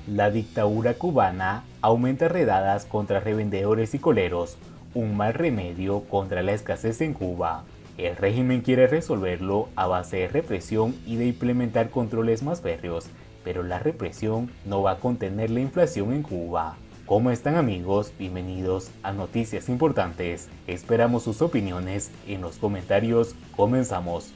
La dictadura cubana aumenta redadas contra revendedores y coleros, un mal remedio contra la escasez en Cuba. El régimen quiere resolverlo a base de represión y de implementar controles más férreos, pero la represión no va a contener la inflación en Cuba. ¿Cómo están, amigos? Bienvenidos a Noticias Importantes. Esperamos sus opiniones en los comentarios. Comenzamos.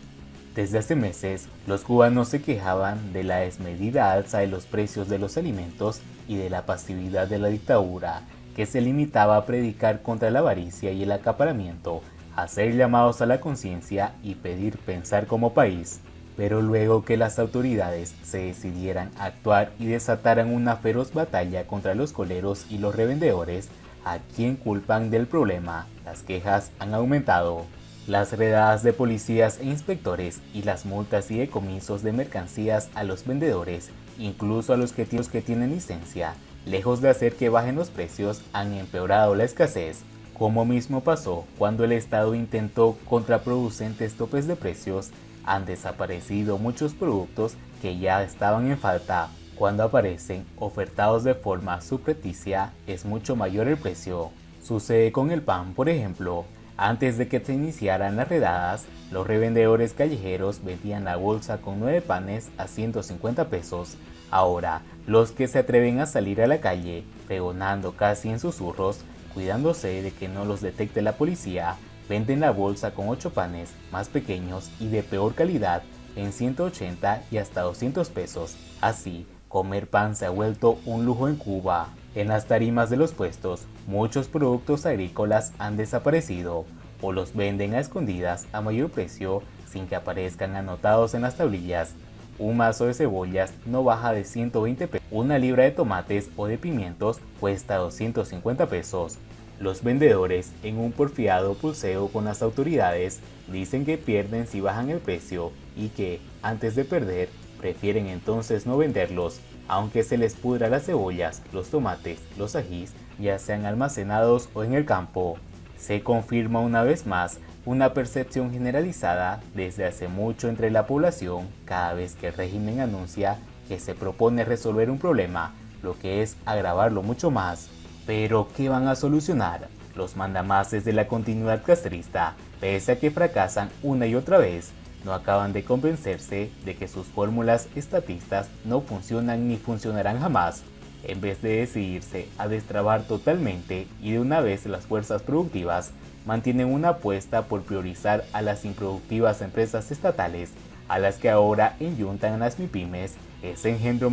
Desde hace meses, los cubanos se quejaban de la desmedida alza de los precios de los alimentos y de la pasividad de la dictadura, que se limitaba a predicar contra la avaricia y el acaparamiento, hacer llamados a la conciencia y pedir pensar como país. Pero luego que las autoridades se decidieran a actuar y desataran una feroz batalla contra los coleros y los revendedores, ¿a quién culpan del problema? Las quejas han aumentado. Las redadas de policías e inspectores y las multas y decomisos de mercancías a los vendedores, incluso a los que tienen licencia, lejos de hacer que bajen los precios, han empeorado la escasez, como mismo pasó cuando el Estado intentó contraproducentes topes de precios. Han desaparecido muchos productos que ya estaban en falta. Cuando aparecen ofertados de forma subrepticia, es mucho mayor el precio. Sucede con el pan, por ejemplo. Antes de que se iniciaran las redadas, los revendedores callejeros vendían la bolsa con 9 panes a 150 pesos. Ahora, los que se atreven a salir a la calle, pregonando casi en susurros, cuidándose de que no los detecte la policía, venden la bolsa con 8 panes más pequeños y de peor calidad en 180 y hasta 200 pesos. Así, comer pan se ha vuelto un lujo en Cuba. En las tarimas de los puestos, muchos productos agrícolas han desaparecido o los venden a escondidas a mayor precio sin que aparezcan anotados en las tablillas. Un mazo de cebollas no baja de 120 pesos. Una libra de tomates o de pimientos cuesta 250 pesos. Los vendedores, en un porfiado pulseo con las autoridades, dicen que pierden si bajan el precio y que, antes de perder, prefieren entonces no venderlos, aunque se les pudra las cebollas, los tomates, los ajís, ya sean almacenados o en el campo. Se confirma una vez más una percepción generalizada desde hace mucho entre la población cada vez que el régimen anuncia que se propone resolver un problema, lo que es agravarlo mucho más. Pero, ¿qué van a solucionar? Los mandamases de la continuidad castrista, pese a que fracasan una y otra vez, no acaban de convencerse de que sus fórmulas estatistas no funcionan ni funcionarán jamás. En vez de decidirse a destrabar totalmente y de una vez las fuerzas productivas, mantienen una apuesta por priorizar a las improductivas empresas estatales, a las que ahora enyuntan a las MIPYMES, ese engendro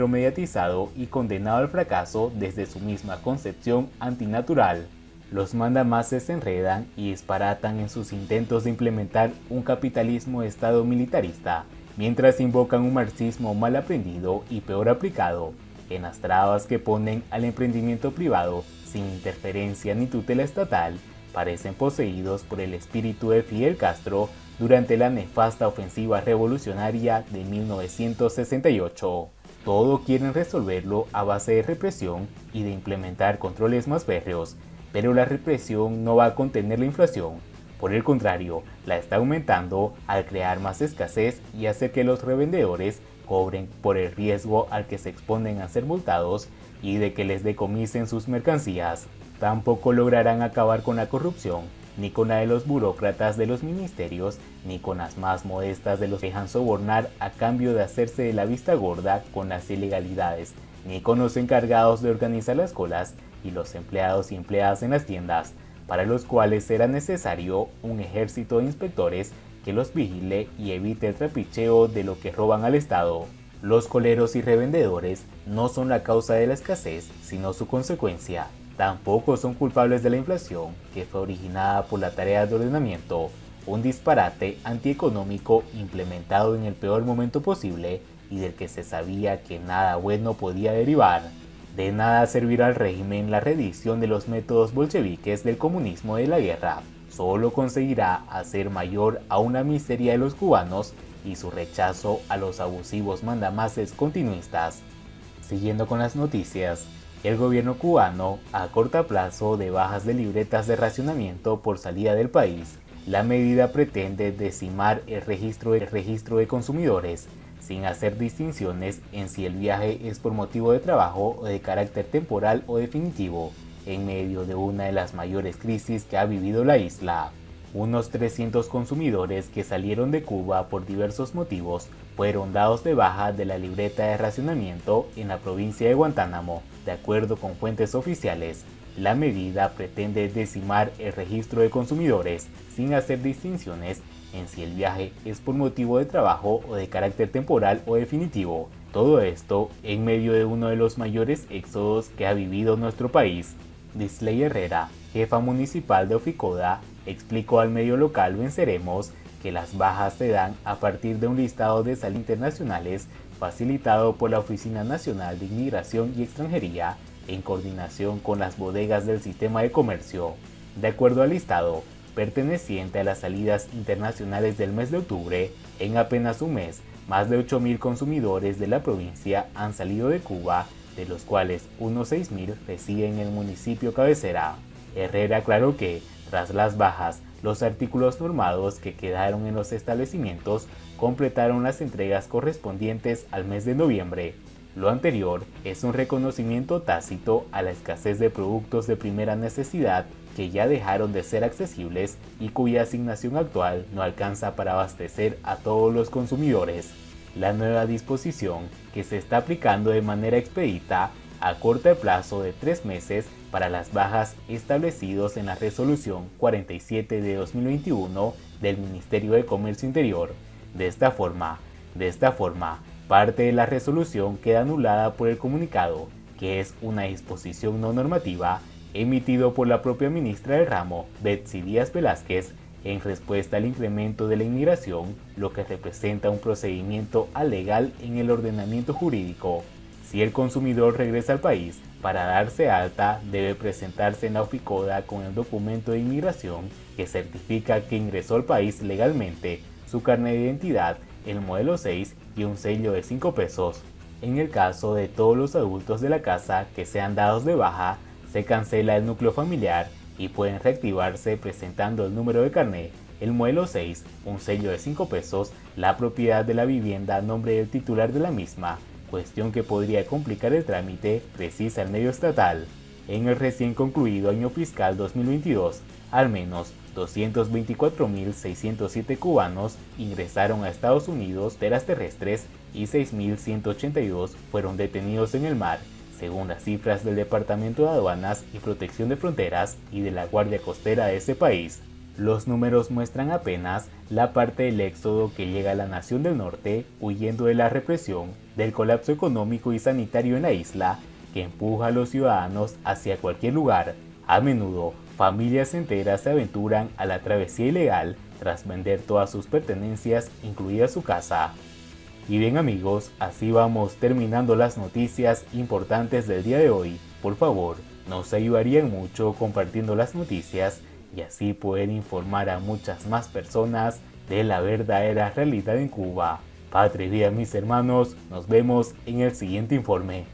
mediatizado y condenado al fracaso desde su misma concepción antinatural. Los mandamases se enredan y disparatan en sus intentos de implementar un capitalismo de Estado militarista, mientras invocan un marxismo mal aprendido y peor aplicado, en las trabas que ponen al emprendimiento privado sin interferencia ni tutela estatal. Parecen poseídos por el espíritu de Fidel Castro durante la nefasta ofensiva revolucionaria de 1968. Todo quieren resolverlo a base de represión y de implementar controles más férreos, pero la represión no va a contener la inflación. Por el contrario, la está aumentando al crear más escasez y hacer que los revendedores cobren por el riesgo al que se exponen a ser multados y de que les decomisen sus mercancías. Tampoco lograrán acabar con la corrupción, ni con la de los burócratas de los ministerios, ni con las más modestas de los que dejan sobornar a cambio de hacerse de la vista gorda con las ilegalidades, ni con los encargados de organizar las colas y los empleados y empleadas en las tiendas, para los cuales será necesario un ejército de inspectores que los vigile y evite el trapicheo de lo que roban al Estado. Los coleros y revendedores no son la causa de la escasez, sino su consecuencia. Tampoco son culpables de la inflación, que fue originada por la tarea de ordenamiento, un disparate antieconómico implementado en el peor momento posible y del que se sabía que nada bueno podía derivar. De nada servirá al régimen la reedición de los métodos bolcheviques del comunismo de la guerra. Solo conseguirá hacer mayor aún la miseria de los cubanos y su rechazo a los abusivos mandamases continuistas. Siguiendo con las noticias, el gobierno cubano acorta plazo de bajas de libretas de racionamiento por salida del país. La medida pretende decimar el registro de consumidores, sin hacer distinciones en si el viaje es por motivo de trabajo o de carácter temporal o definitivo, en medio de una de las mayores crisis que ha vivido la isla. Unos 300 consumidores que salieron de Cuba por diversos motivos fueron dados de baja de la libreta de racionamiento en la provincia de Guantánamo, de acuerdo con fuentes oficiales. La medida pretende decimar el registro de consumidores sin hacer distinciones en si el viaje es por motivo de trabajo o de carácter temporal o definitivo. Todo esto en medio de uno de los mayores éxodos que ha vivido nuestro país. Disley Herrera, jefa municipal de Oficoda, explicó al medio local Venceremos que las bajas se dan a partir de un listado de salidas internacionales facilitado por la Oficina Nacional de Inmigración y Extranjería en coordinación con las bodegas del sistema de comercio. De acuerdo al listado, perteneciente a las salidas internacionales del mes de octubre, en apenas un mes, más de 8.000 consumidores de la provincia han salido de Cuba, de los cuales unos 6.000 residen en el municipio cabecera. Herrera aclaró que, tras las bajas, los artículos normados que quedaron en los establecimientos completaron las entregas correspondientes al mes de noviembre. Lo anterior es un reconocimiento tácito a la escasez de productos de primera necesidad que ya dejaron de ser accesibles y cuya asignación actual no alcanza para abastecer a todos los consumidores. La nueva disposición, que se está aplicando de manera expedita, acorta el plazo de 3 meses para las bajas establecidos en la Resolución 47 de 2021 del Ministerio de Comercio Interior. De esta forma, parte de la resolución queda anulada por el comunicado, que es una disposición no normativa emitido por la propia ministra del ramo, Betsy Díaz Velázquez, en respuesta al incremento de la inmigración, lo que representa un procedimiento alegal en el ordenamiento jurídico. Si el consumidor regresa al país, para darse alta debe presentarse en la Oficoda con el documento de inmigración que certifica que ingresó al país legalmente, su carnet de identidad, el modelo 6 y un sello de 5 pesos. En el caso de todos los adultos de la casa que sean dados de baja, se cancela el núcleo familiar y pueden reactivarse presentando el número de carnet, el modelo 6, un sello de 5 pesos, la propiedad de la vivienda a nombre del titular de la misma, cuestión que podría complicar el trámite, precisa el medio estatal. En el recién concluido año fiscal 2022, al menos 224.607 cubanos ingresaron a Estados Unidos de las terrestres y 6.182 fueron detenidos en el mar, según las cifras del Departamento de Aduanas y Protección de Fronteras y de la Guardia Costera de ese país. Los números muestran apenas la parte del éxodo que llega a la nación del norte huyendo de la represión, del colapso económico y sanitario en la isla, que empuja a los ciudadanos hacia cualquier lugar. A menudo, familias enteras se aventuran a la travesía ilegal tras vender todas sus pertenencias, incluida su casa. Y bien amigos, así vamos terminando las noticias importantes del día de hoy. Por favor, nos ayudarían mucho compartiendo las noticias y así poder informar a muchas más personas de la verdadera realidad en Cuba. Patria y vida mis hermanos, nos vemos en el siguiente informe.